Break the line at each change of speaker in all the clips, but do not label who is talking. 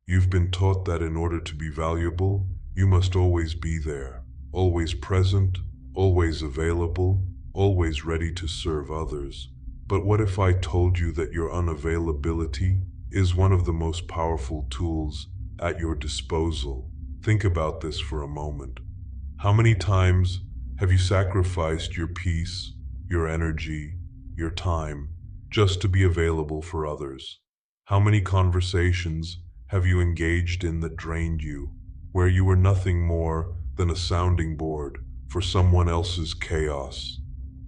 You've been taught that in order to be valuable, you must always be there, always present, always available, always ready to serve others. But what if I told you that your unavailability is one of the most powerful tools at your disposal? Think about this for a moment. How many times have you sacrificed your peace, your energy, your time, just to be available for others? How many conversations have you engaged in that drained you, where you were nothing more than a sounding board for someone else's chaos?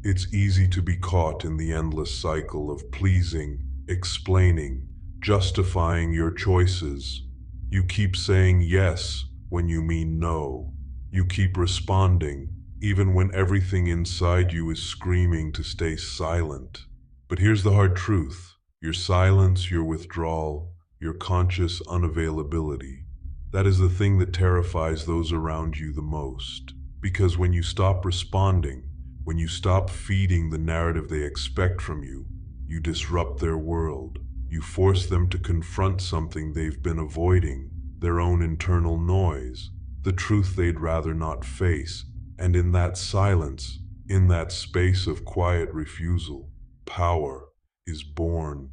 It's easy to be caught in the endless cycle of pleasing, explaining, justifying your choices. You keep saying yes when you mean no. You keep responding even when everything inside you is screaming to stay silent. But here's the hard truth. Your silence, your withdrawal, your conscious unavailability, that is the thing that terrifies those around you the most. Because when you stop responding, when you stop feeding the narrative they expect from you, you disrupt their world. You force them to confront something they've been avoiding, their own internal noise, the truth they'd rather not face. And in that silence, in that space of quiet refusal, power is born.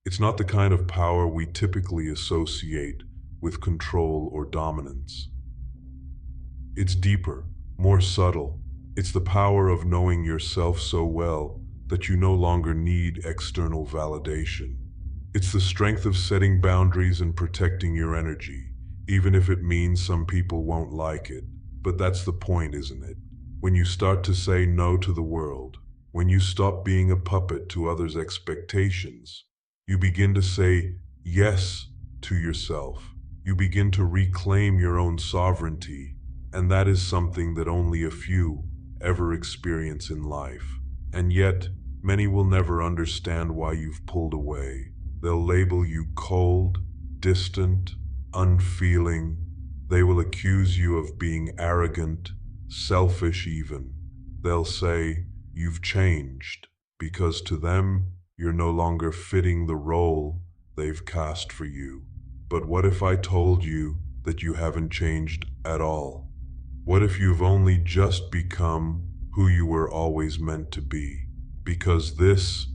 It's not the kind of power we typically associate with control or dominance. It's deeper, more subtle. It's the power of knowing yourself so well that you no longer need external validation. It's the strength of setting boundaries and protecting your energy, even if it means some people won't like it. But that's the point, isn't it? When you start to say no to the world, when you stop being a puppet to others' expectations, you begin to say yes to yourself. You begin to reclaim your own sovereignty, and that is something that only a few ever experience in life. And yet, many will never understand why you've pulled away. They'll label you cold, distant, unfeeling. They will accuse you of being arrogant, selfish even. They'll say you've changed, because to them, you're no longer fitting the role they've cast for you. But what if I told you that you haven't changed at all? What if you've only just become who you were always meant to be? Because this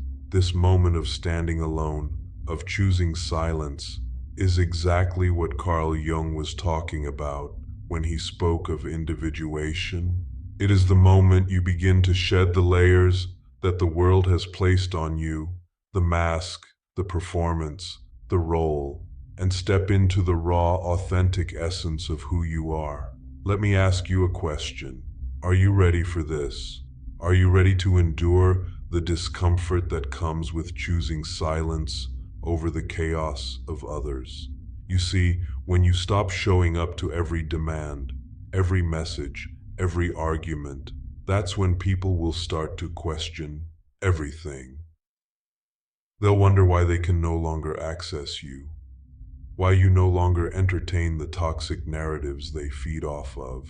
moment of standing alone, of choosing silence, is exactly what Carl Jung was talking about when he spoke of individuation. It is the moment you begin to shed the layers that the world has placed on you, the mask, the performance, the role, and step into the raw, authentic essence of who you are. Let me ask you a question. Are you ready for this? Are you ready to endure the discomfort that comes with choosing silence over the chaos of others? You see, when you stop showing up to every demand, every message, every argument, that's when people will start to question everything. They'll wonder why they can no longer access you, why you no longer entertain the toxic narratives they feed off of.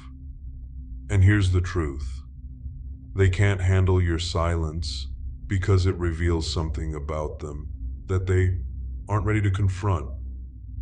And here's the truth. They can't handle your silence because it reveals something about them that they aren't ready to confront.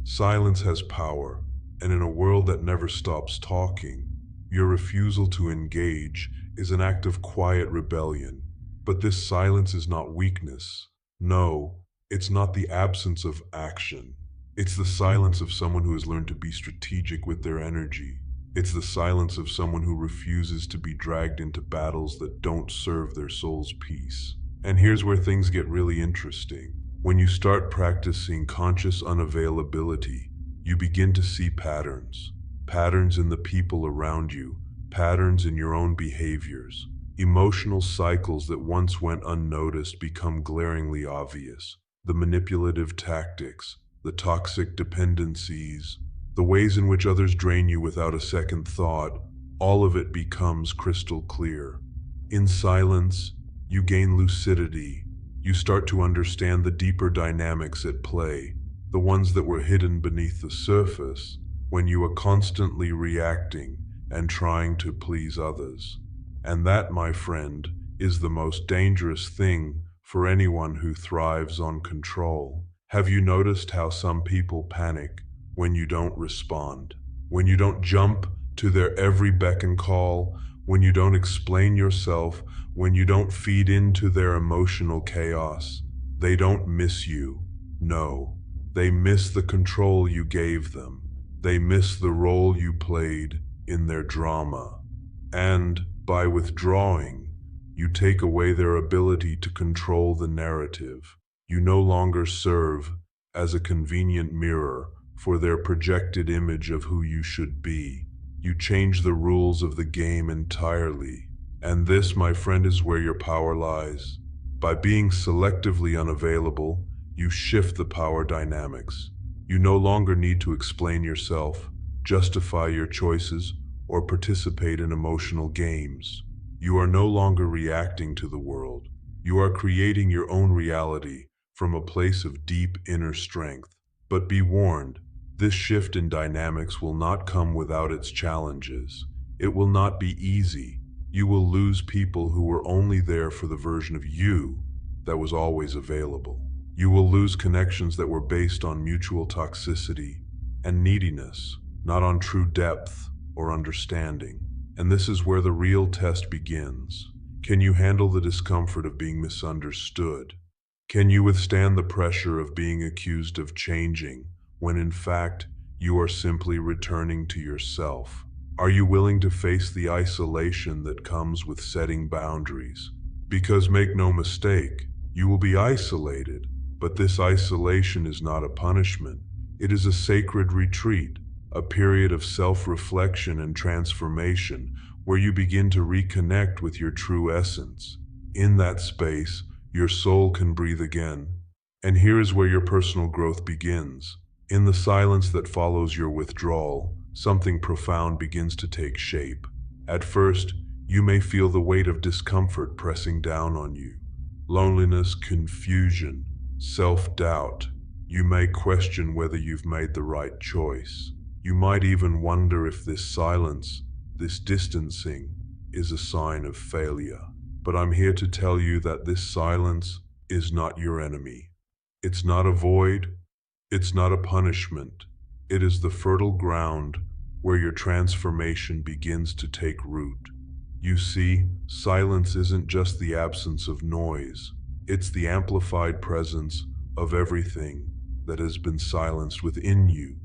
Silence has power, and in a world that never stops talking, your refusal to engage is an act of quiet rebellion. But this silence is not weakness. No, it's not the absence of action. It's the silence of someone who has learned to be strategic with their energy. It's the silence of someone who refuses to be dragged into battles that don't serve their soul's peace. And here's where things get really interesting. When you start practicing conscious unavailability, you begin to see patterns. Patterns in the people around you, patterns in your own behaviors. Emotional cycles that once went unnoticed become glaringly obvious. The manipulative tactics, the toxic dependencies, the ways in which others drain you without a second thought, all of it becomes crystal clear. In silence, you gain lucidity. You start to understand the deeper dynamics at play, the ones that were hidden beneath the surface when you were constantly reacting and trying to please others. And that, my friend, is the most dangerous thing for anyone who thrives on control. Have you noticed how some people panic when you don't respond, when you don't jump to their every beck and call, when you don't explain yourself, when you don't feed into their emotional chaos. They don't miss you. No, they miss the control you gave them. They miss the role you played in their drama. And by withdrawing, you take away their ability to control the narrative. You no longer serve as a convenient mirror for their projected image of who you should be. You change the rules of the game entirely. And this, my friend, is where your power lies. By being selectively unavailable, you shift the power dynamics. You no longer need to explain yourself, justify your choices, or participate in emotional games. You are no longer reacting to the world. You are creating your own reality from a place of deep inner strength. But be warned, this shift in dynamics will not come without its challenges. It will not be easy. You will lose people who were only there for the version of you that was always available. You will lose connections that were based on mutual toxicity and neediness, not on true depth or understanding. And this is where the real test begins. Can you handle the discomfort of being misunderstood? Can you withstand the pressure of being accused of changing when in fact you are simply returning to yourself? Are you willing to face the isolation that comes with setting boundaries? Because make no mistake, you will be isolated, but this isolation is not a punishment. It is a sacred retreat, a period of self-reflection and transformation where you begin to reconnect with your true essence. In that space, your soul can breathe again. And here is where your personal growth begins. In the silence that follows your withdrawal, something profound begins to take shape. At first, you may feel the weight of discomfort pressing down on you. Loneliness, confusion, self-doubt. You may question whether you've made the right choice. You might even wonder if this silence, this distancing, is a sign of failure. But I'm here to tell you that this silence is not your enemy. It's not a void. It's not a punishment. It is the fertile ground where your transformation begins to take root. You see, silence isn't just the absence of noise. It's the amplified presence of everything that has been silenced within you.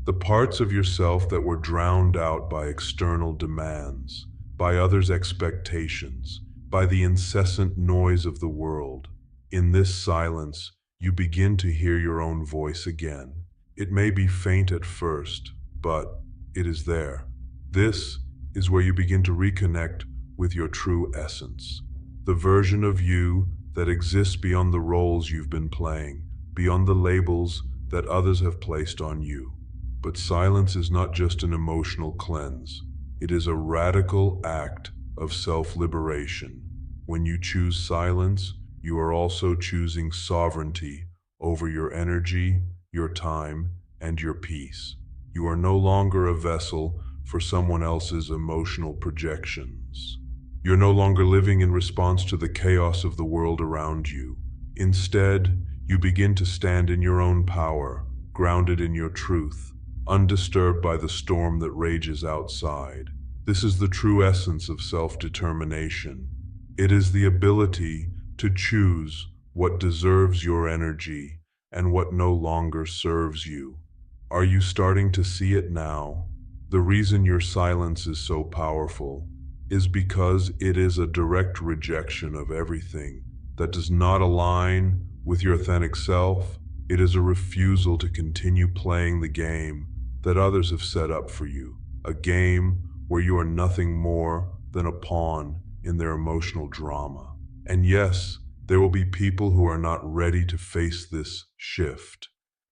The parts of yourself that were drowned out by external demands, by others' expectations, by the incessant noise of the world. In this silence, you begin to hear your own voice again. It may be faint at first, but it is there. This is where you begin to reconnect with your true essence, the version of you that exists beyond the roles you've been playing, beyond the labels that others have placed on you. But silence is not just an emotional cleanse. It is a radical act of self-liberation. When you choose silence, you are also choosing sovereignty over your energy, your time, and your peace. You are no longer a vessel for someone else's emotional projections. You're no longer living in response to the chaos of the world around you. Instead, you begin to stand in your own power, grounded in your truth, undisturbed by the storm that rages outside. This is the true essence of self-determination. It is the ability to choose what deserves your energy and what no longer serves you. Are you starting to see it now? The reason your silence is so powerful is because it is a direct rejection of everything that does not align with your authentic self. It is a refusal to continue playing the game that others have set up for you, a game where you are nothing more than a pawn in their emotional drama. And yes, there will be people who are not ready to face this shift.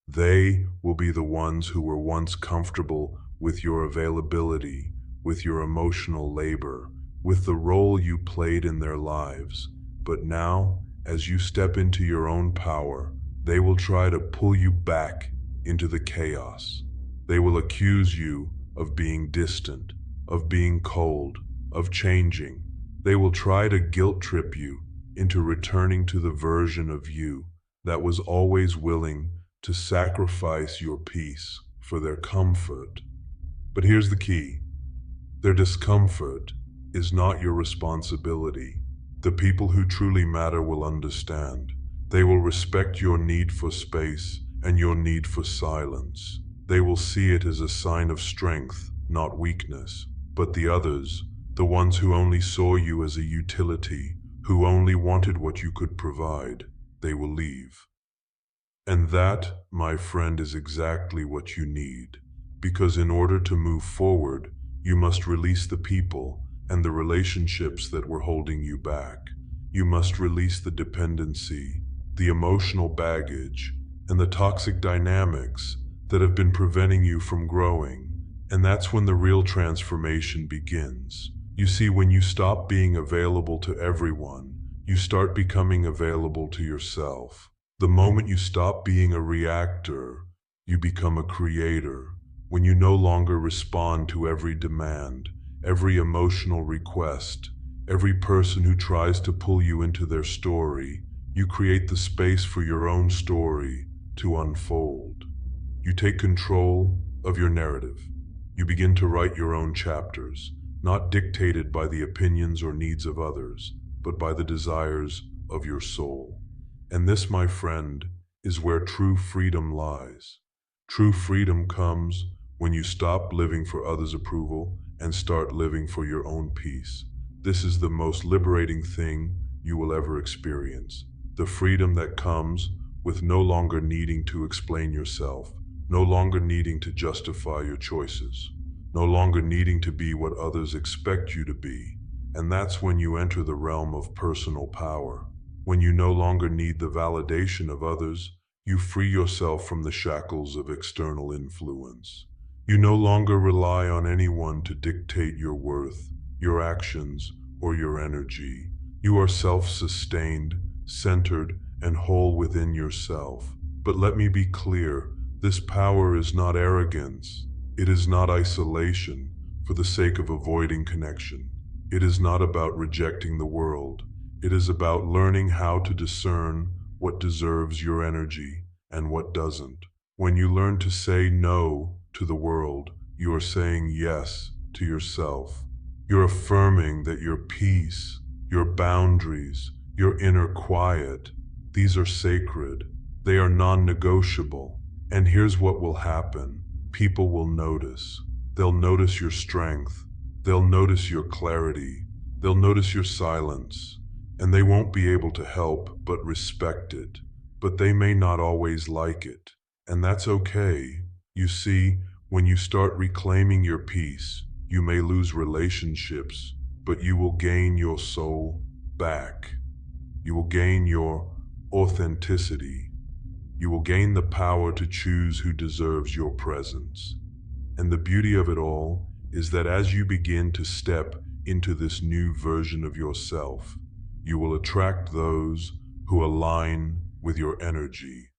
They will be the ones who were once comfortable with your availability, with your emotional labor, with the role you played in their lives. But now, as you step into your own power, they will try to pull you back into the chaos. They will accuse you of being distant, of being cold, of changing. They will try to guilt trip you into returning to the version of you that was always willing to sacrifice your peace for their comfort. But here's the key. Their discomfort is not your responsibility. The people who truly matter will understand. They will respect your need for space and your need for silence. They will see it as a sign of strength, not weakness. But the others, the ones who only saw you as a utility, who only wanted what you could provide, they will leave. And that, my friend, is exactly what you need. Because in order to move forward, you must release the people and the relationships that were holding you back. You must release the dependency, the emotional baggage, and the toxic dynamics that have been preventing you from growing. And that's when the real transformation begins. You see, when you stop being available to everyone, you start becoming available to yourself. The moment you stop being a reactor, you become a creator. When you no longer respond to every demand, every emotional request, every person who tries to pull you into their story, you create the space for your own story to unfold. You take control of your narrative. You begin to write your own chapters, not dictated by the opinions or needs of others, but by the desires of your soul. And this, my friend, is where true freedom lies. True freedom comes when you stop living for others' approval and start living for your own peace. This is the most liberating thing you will ever experience. The freedom that comes with no longer needing to explain yourself, no longer needing to justify your choices, no longer needing to be what others expect you to be. And that's when you enter the realm of personal power. When you no longer need the validation of others, you free yourself from the shackles of external influence. You no longer rely on anyone to dictate your worth, your actions, or your energy. You are self-sustained, centered, and whole within yourself. But let me be clear, this power is not arrogance. It is not isolation for the sake of avoiding connection. It is not about rejecting the world. It is about learning how to discern what deserves your energy and what doesn't. When you learn to say no to the world, you are saying yes to yourself. You're affirming that your peace, your boundaries, your inner quiet, these are sacred. They are non-negotiable. And here's what will happen. People will notice. They'll notice your strength. They'll notice your clarity. They'll notice your silence. And they won't be able to help but respect it. But they may not always like it. And that's okay. You see, when you start reclaiming your peace, you may lose relationships, but you will gain your soul back. You will gain your authenticity. You will gain the power to choose who deserves your presence. And the beauty of it all is that as you begin to step into this new version of yourself, you will attract those who align with your energy.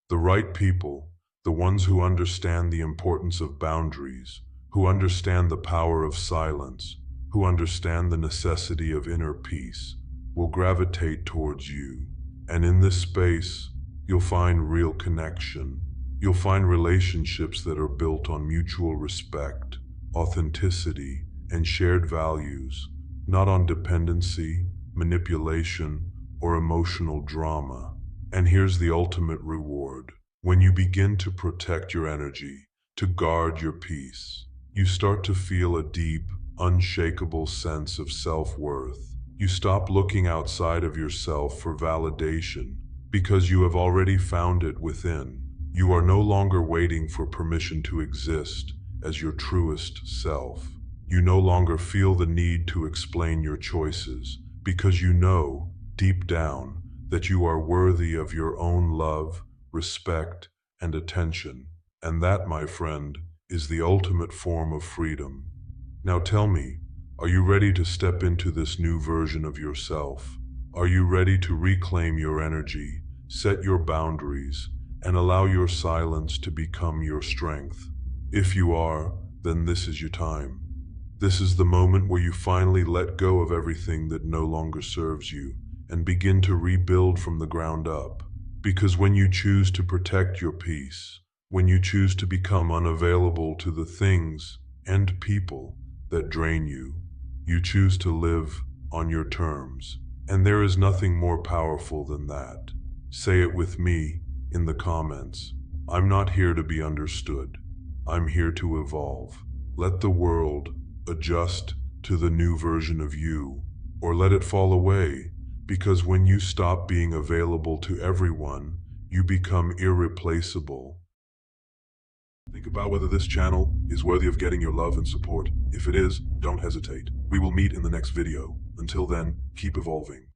The right people, the ones who understand the importance of boundaries, who understand the power of silence, who understand the necessity of inner peace, will gravitate towards you. And in this space, you'll find real connection. You'll find relationships that are built on mutual respect, authenticity, and shared values, not on dependency, manipulation, or emotional drama. And here's the ultimate reward. When you begin to protect your energy, to guard your peace, you start to feel a deep, unshakable sense of self-worth. You stop looking outside of yourself for validation because you have already found it within. You are no longer waiting for permission to exist as your truest self. You no longer feel the need to explain your choices because you know, deep down, that you are worthy of your own love, respect, and attention. And that, my friend, is the ultimate form of freedom. Now tell me, are you ready to step into this new version of yourself? Are you ready to reclaim your energy, set your boundaries, and allow your silence to become your strength? If you are, then this is your time. This is the moment where you finally let go of everything that no longer serves you and begin to rebuild from the ground up. Because when you choose to protect your peace, when you choose to become unavailable to the things and people that drain you, you choose to live on your terms. And there is nothing more powerful than that. Say it with me in the comments. I'm not here to be understood. I'm here to evolve. Let the world adjust to the new version of you, or let it fall away, because when you stop being available to everyone, you become irreplaceable. Think about whether this channel is worthy of getting your love and support. If it is, don't hesitate. We will meet in the next video. Until then, keep evolving.